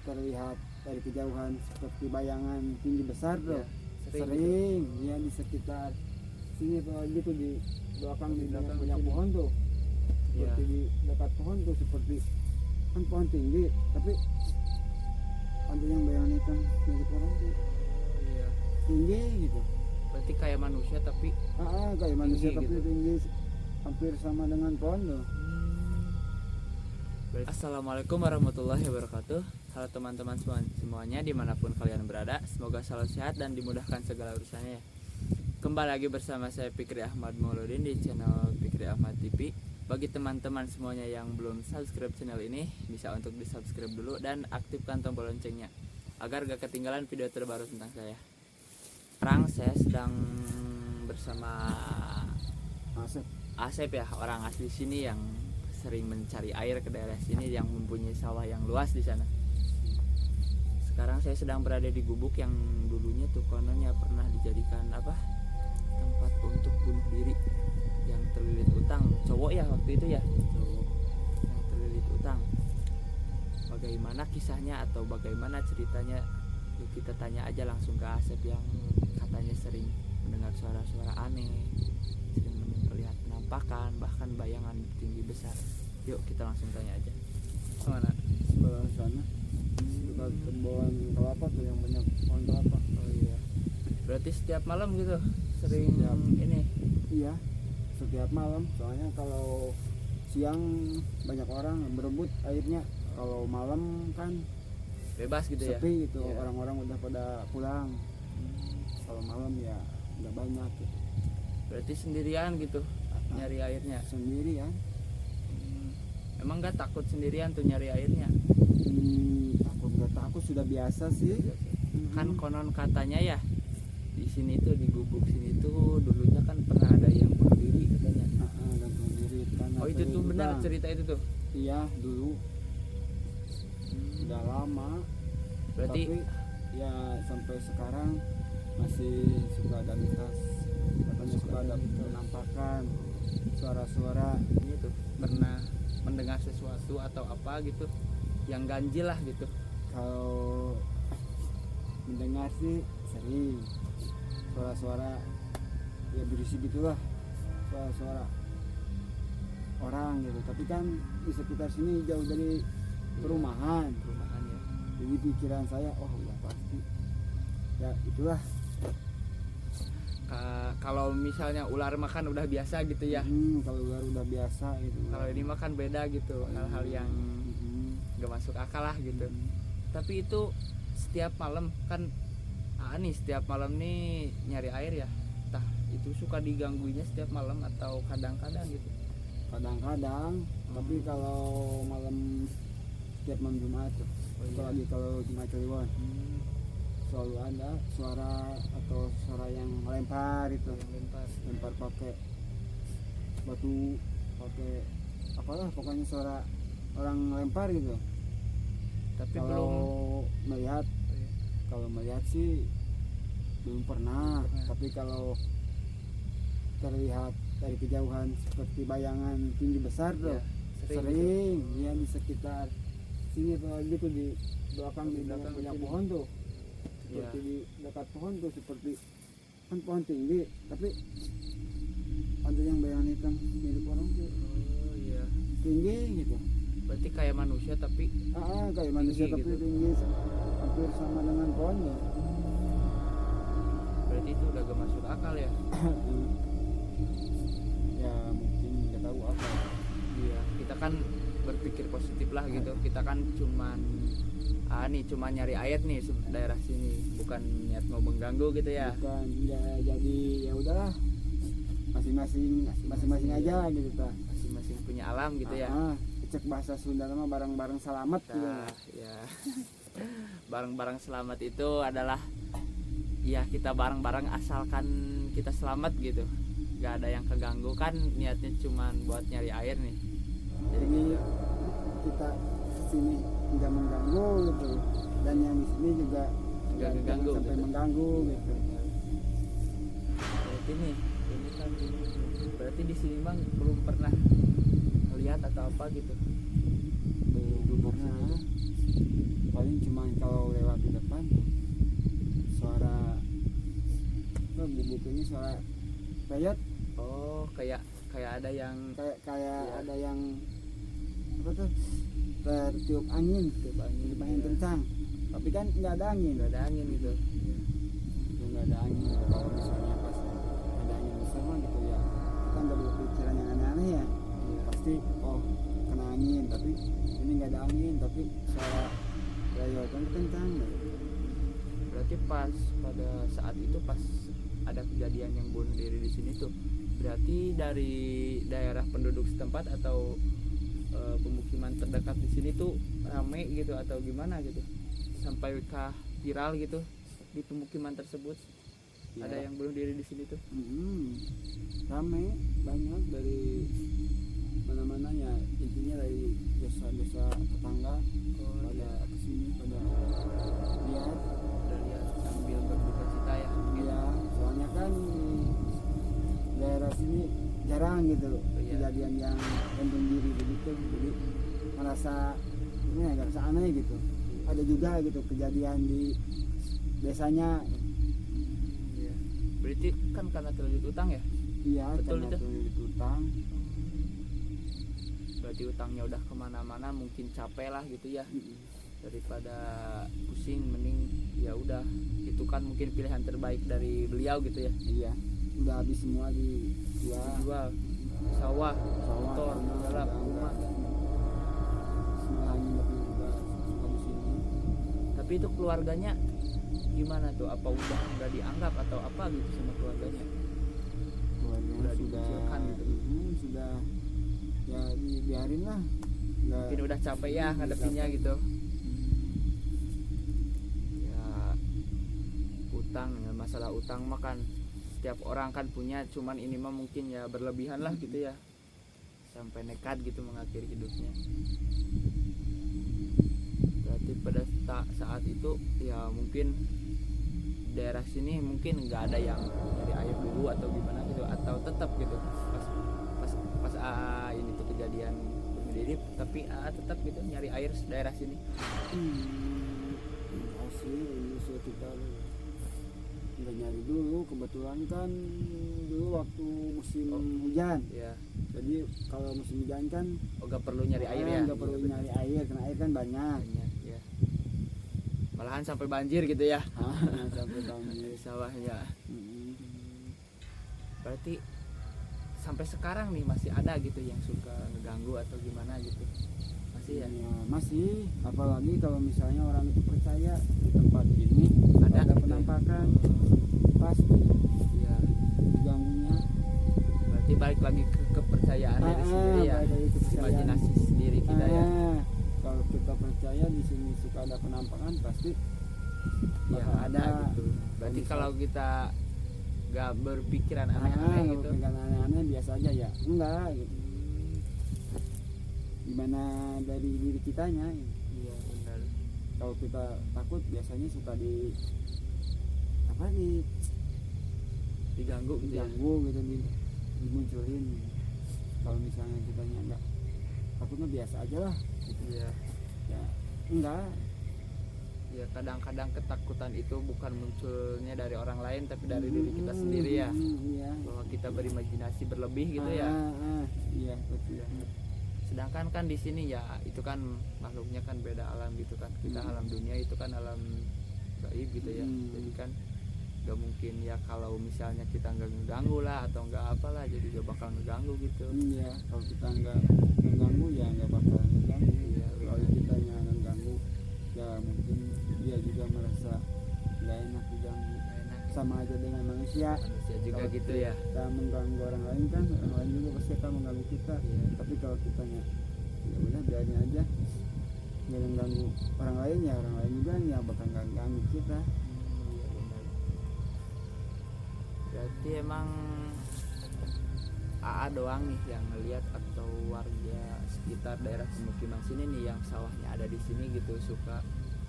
terlihat dari kejauhan seperti bayangan tinggi besar tuh. Ya, Sering ya di sekitar sini tuh gitu di belakang Di di belakang banyak sini. pohon tuh. Ya. Seperti di dekat pohon tuh seperti kan pohon tinggi tapi ada yang bayangan hitam mirip orang tuh Iya. tinggi gitu. Berarti kayak manusia tapi Kayak manusia Tinggi tapi gitu. tinggi hampir sama dengan pohon tuh. Assalamualaikum warahmatullahi wabarakatuh. Halo teman-teman semuanya dimanapun kalian berada, semoga selalu sehat dan dimudahkan segala urusannya. Kembali lagi bersama saya Fikri Ahmad Mauludin di channel Fikri Ahmad TV. Bagi teman-teman semuanya yang belum subscribe channel ini, bisa untuk di subscribe dulu dan aktifkan tombol loncengnya agar gak ketinggalan video terbaru tentang saya. Sekarang saya sedang bersama Asep ya, orang asli sini yang sering mencari air ke daerah sini, yang mempunyai sawah yang luas di sana. Sekarang saya sedang berada di gubuk yang dulunya tuh kononnya pernah dijadikan tempat untuk bunuh diri, yang terlilit utang. Cowok ya waktu itu ya, yang terlilit utang. Bagaimana kisahnya atau bagaimana ceritanya, yuk kita tanya aja langsung ke Asep yang katanya sering mendengar suara-suara aneh, sering melihat penampakan, bahkan bayangan tinggi besar. Yuk kita langsung tanya aja. Mana? Sebelah sana dekat kebun kelapa tuh yang banyak pohon kelapa. Oh iya. Berarti setiap malam gitu sering ini. Iya, setiap malam. Soalnya kalau siang banyak orang berebut airnya, kalau malam kan Bebas gitu ya. sepi gitu, Iya. orang-orang udah pada pulang. Kalau malam ya nggak banyak gitu. Berarti sendirian gitu nyari airnya. Sendiri ya. Emang gak takut sendirian tuh nyari airnya? Takut nggak takut, sudah biasa sih. Kan konon katanya ya di sini tuh, di gubuk sini tuh dulunya kan pernah ada yang bunuh diri katanya. Gantung diri karena Oh itu tuh terlilit benar utang. cerita itu tuh. Iya dulu udah lama. Berarti Tapi ya sampai sekarang masih suka ada mitos, katanya suka ada penampakan, suara-suara. ini tuh pernah mendengar sesuatu atau apa gitu yang ganjil lah gitu. Kalau mendengar sih sering suara-suara ya berisi gitulah, suara-suara orang gitu. Tapi kan di sekitar sini jauh dari perumahan, Perumahannya. jadi pikiran saya oh ya pasti ya itulah. Kalau misalnya ular makan udah biasa gitu ya. Kalau luar udah biasa gitu. Kalau ini makan beda gitu, hal-hal yang gak masuk akal lah gitu. Tapi itu setiap malam kan setiap malam nih nyari air ya. Entah itu suka digangguinya setiap malam atau kadang-kadang gitu. Kadang-kadang, tapi kalau malam setiap malam Jumat tuh, Oh, iya. apalagi kalau Jumat Kliwon selalu ada suara atau suara yang lempar itu, lempar pakai batu, pakai apalah pokoknya suara orang lempar gitu. Tapi Kalau belum melihat, kalau melihat sih belum pernah, tapi kalau terlihat dari kejauhan seperti bayangan tinggi besar tuh. ya, Sering ya di sekitar sini tuh gitu di belakang di belakang banyak sini. pohon tuh, Ya. seperti di dekat pohon tuh seperti kan pohon tinggi tapi ada yang bayangan hitam mirip orang tuh Oh iya. tinggi gitu. Berarti kayak manusia tapi Kayak manusia tapi gitu. tinggi hampir sama dengan pohon tuh. berarti itu udah gak masuk akal ya. Ya mungkin nggak tahu apa. Iya, kita kan berpikir positif lah gitu. Kita kan cuman cuma nyari air nih daerah sini, bukan niat mau mengganggu gitu ya. Bukan ya, jadi ya udahlah masing-masing aja gitu ta. Masing-masing punya alam gitu ya. Cek bahasa Sunda mah barang-barang selamat gitu. Nah, ya. Barang-barang selamat itu adalah ya kita bareng-bareng asalkan kita selamat gitu. Gak ada yang keganggu, kan niatnya cuman buat nyari air nih. Jadi kita sini nggak mengganggu gitu, dan yang di sini juga Nggak jangan ngeganggu sampai gitu. mengganggu gitu. Berarti nih, ini kan berarti di sini bang belum pernah melihat atau apa gitu di gubuk sini tuh. paling cuma kalau lewat di depan tuh suara apa gubuk ini suara peyot, Oh, kayak ada yang kayak Iya. ada yang apa tuh tertiup angin, tiup angin, tiup angin iya. kencang, tapi kan nggak ada angin, nggak ada angin gitu. nggak ada angin. Kalau misalnya pas ada angin besar mah gitu ya kita nggak berpikiran yang aneh-aneh ya, Iya. pasti oh kena angin, tapi ini nggak ada angin tapi suara rayotan kencang. Berarti pas pada saat itu pas ada kejadian yang bunuh diri di sini tuh, berarti dari daerah penduduk setempat atau pemukiman terdekat di sini tuh rame gitu atau gimana gitu, sampai kah viral gitu di pemukiman tersebut? Ya, Ada yang bunuh diri di sini tuh? rame banyak dari mana-mana ya, intinya dari desa-desa tetangga Oh, pada iya. kesini pada lihat. Udah lihat sambil berduka cita ya mungkin. Ya soalnya kan di daerah sini jarang gitu Iya. kejadian yang gantung diri begitu, jadi merasa ini agak rasa aneh gitu. Ada juga gitu kejadian di desanya. Iya. Berarti kan karena terlanjut utang ya? Iya, Betul karena itu. terlilit utang. Berarti utangnya udah kemana-mana, mungkin capek lah gitu ya, daripada pusing mending ya udah, itu kan mungkin pilihan terbaik dari beliau gitu ya. Iya, udah habis semua dijual. Jual sawah, motor, tanah, segala udah rumah. enggak. Semua hanya udah suka di sini. Tapi itu keluarganya gimana tuh? Apa udah nggak dianggap atau apa gitu sama keluarganya? Keluarganya Udah sudah dikucilkan gitu. sudah ya dibiarin lah. Nggak, Mungkin udah capek ya ngadepinnya gitu. Ya utang ya, masalah utang mah kan setiap orang kan punya, cuman ini mah mungkin ya berlebihan lah gitu ya, sampai nekat gitu mengakhiri hidupnya. Berarti pada saat itu ya mungkin daerah sini mungkin nggak ada yang nyari air dulu atau gimana gitu, atau tetap gitu pas ini tuh kejadian bunuh diri, tapi tetap gitu nyari air daerah sini. Asli ini sudah kita nggak nyari dulu, kebetulan kan dulu waktu musim hujan, Ya, jadi kalau musim hujan kan nggak perlu nyari air ya. nggak perlu Iya, nyari air karena air kan banyak. banyak ya. Malahan sampai banjir gitu ya Sampai banjir. di sawahnya. Mm-mm. Berarti sampai sekarang nih masih ada gitu yang suka ngeganggu atau gimana gitu, masih ya? Ya, masih, apalagi kalau misalnya orang itu percaya di tempat ini ada gitu ya? penampakan, pasti Ya, diganggunya. berarti balik lagi ke kepercayaan diri sendiri ya, balik dari kepercayaan. imajinasi sendiri kita ya. Kalau kita percaya di sini suka ada penampakan, pasti Ya bakal ada gitu. Berarti Bisa. kalau kita nggak berpikiran aneh-aneh gitu, bukan aneh-aneh, biasa aja ya, enggak gitu. Gimana dari diri kitanya gitu. iya benar. Kalau kita takut biasanya suka Diganggu gitu ya. diganggu gitu, dimunculin. Kalau misalnya kitanya enggak takutnya biasa aja lah gitu. Iya. Ya enggak. Ya kadang-kadang ketakutan itu bukan munculnya dari orang lain tapi dari diri kita sendiri ya. Iya. Bahwa kita berimajinasi berlebih gitu ya. Iya betul. Sedangkan kan di sini ya itu kan makhluknya kan beda alam gitu kan. Kita alam dunia, itu kan alam gaib gitu ya. Jadi kan gak mungkin ya kalau misalnya kita nggak ngeganggu lah atau nggak apalah, jadi gak bakal ngeganggu gitu. Iya, kalau kita nggak mengganggu ya nggak bakal mengganggu. Iya, Kalau benar. kita yang mengganggu ya mungkin dia juga merasa nggak enak diganggu. Enak. Sama aja dengan manusia. Manusia juga Kalau gitu ya. Kita mengganggu orang lain kan, orang lain juga pasti akan mengganggu kita. Iya. Tapi kalau kita ya udah biarin aja, nggak mengganggu orang lain ya orang lain juga ya bakal nggak ganggu kita. Iya benar. Berarti emang AA doang nih yang ngelihat atau warga sekitar daerah pemukiman sini nih yang sawahnya ada di sini gitu suka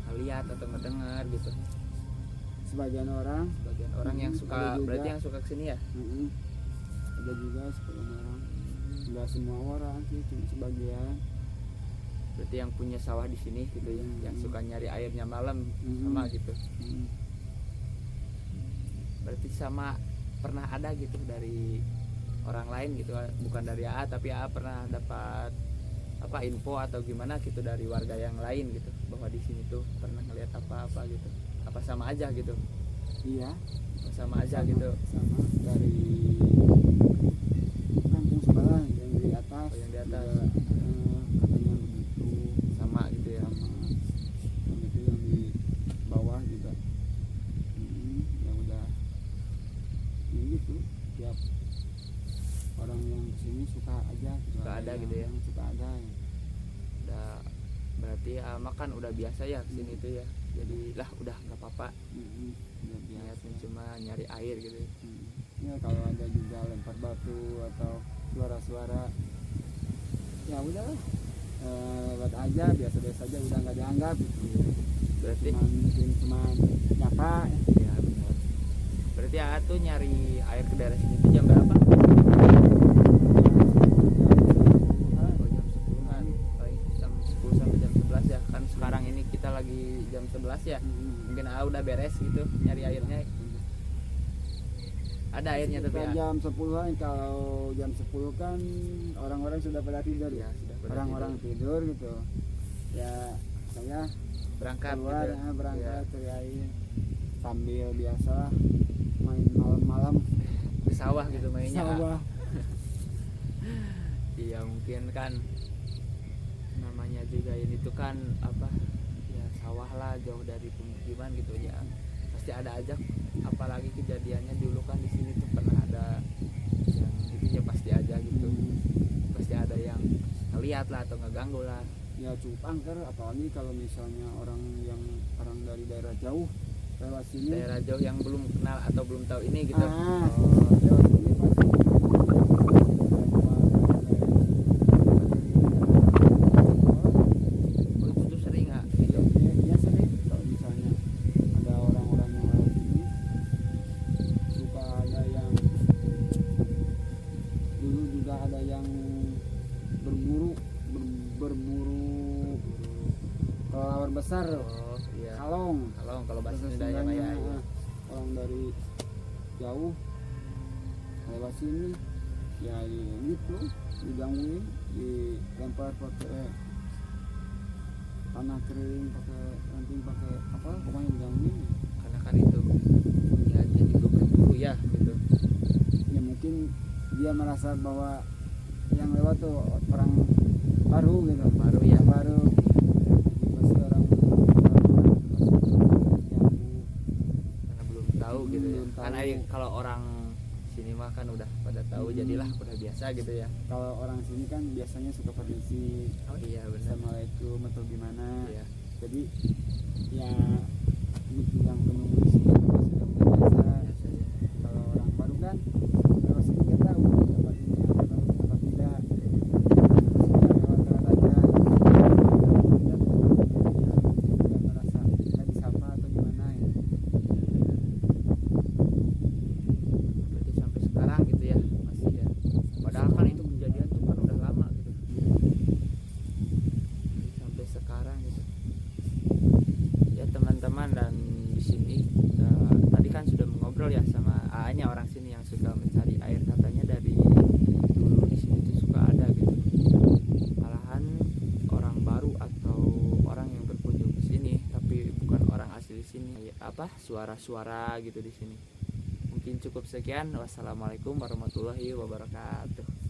ngelihat atau ngedengar gitu. Sebagian orang, Bagian orang yang ada suka, juga. berarti yang suka kesini ya. ada juga sebagian orang, nggak semua orang sih, cuma sebagian. Berarti yang punya sawah di sini gitu ya, yang suka nyari airnya malam sama gitu. Berarti sama pernah ada gitu dari orang lain gitu, bukan dari AA tapi AA pernah dapat apa info atau gimana gitu dari warga yang lain gitu bahwa di sini tuh pernah ngelihat apa-apa gitu. Apa sama aja gitu? Iya, Sama aja gitu. sama dari kampung sebelah yang di atas. Oh, yang di atas. Juga, katanya begitu. Sama gitu ya. Sama yang itu yang di bawah juga. Ya udah ya gitu, tiap orang yang kesini suka aja Suka ada yang gitu ya. suka ada ya. Udah berarti makan udah biasa ya kesini tuh ya. Jadi lah udah nggak apa-apa. Udah biasa. Niatnya cuma nyari air gitu ya. Ya kalau ada juga lempar batu atau suara-suara ya udah lewat aja, biasa-biasa aja, udah nggak dianggap gitu. Berarti Cuma nyapa ya benar. Berarti AA tuh nyari air ke daerah sini tuh jam berapa? Oh, jam 10-an. Paling jam 10 sampai jam 11 ya. Kan sekarang ini kita lagi jam 11 ya. Mungkin AA udah beres gitu nyari airnya. Ada airnya tapi Sekitar ya. jam 10-an. Kalau jam 10 kan orang-orang sudah pada tidur Ya, ya. sudah pada Orang-orang tidur gitu. Ya saya berangkat keluar gitu. berangkat Ya, cari air sambil biasa main malam-malam ke sawah gitu mainnya. sawah. Iya mungkin kan namanya juga ini tuh kan apa ya sawah lah jauh dari pemukiman gitu ya, pasti ada aja, apalagi kejadiannya dulu kan di sini tuh pernah ada yang itu ya pasti aja gitu, pasti ada yang ngeliat lah atau ngeganggu lah. Ya cukup angker, apalagi kalau misalnya orang dari daerah jauh lewat sini. Daerah jauh yang belum kenal atau belum tahu ini gitu. Lewat sini pasti Oh, itu tuh sering nggak gitu. ya sering kalau misalnya ada orang-orang yang lewat sini suka ada yang dulu juga ada yang berburu kelelawar besar, Oh iya. kalong Kalau bahasa bahasa Sunda ya Pak, ya. Sundanya, orang dari jauh lewat sini ya gitu digangguin, dilempar pakai tanah kering, pakai ranting, pakai apa pokoknya digangguin. Karena kan itu niatnya juga berburu ya gitu. Ya mungkin dia merasa bahwa yang lewat tuh orang baru gitu, Baru ya. yang baru pasti orang baru Karena belum tahu gitu ya. Belum Kan tahu. kalau orang sini mah kan udah pada tahu, jadilah udah biasa gitu ya. kalau orang sini kan biasanya suka permisi, Oh iya benar. assalamualaikum atau gimana. Iya. Jadi ya gitu yang menunggu di sini juga sudah mulai biasa. Biasa ya. Kalau orang baru kan lewat sini nggak tahu tempat ini atau tempat tidak, lewat aja nggak merasa nggak disapa atau gimana ya. Berarti sampai sekarang gitu ya masih ya. Padahal kan itu kejadian tuh kan udah lama gitu. Jadi sampai sekarang gitu. Ya teman-teman, dan di sini tadi kan sudah mengobrol ya sama AA-nya orang sini yang suka mencari air, katanya dari dulu di sini tuh suka ada gitu. Malahan orang baru atau orang yang berkunjung ke sini tapi bukan orang asli di sini, apa suara-suara gitu di sini. Mungkin cukup sekian. Wassalamualaikum warahmatullahi wabarakatuh.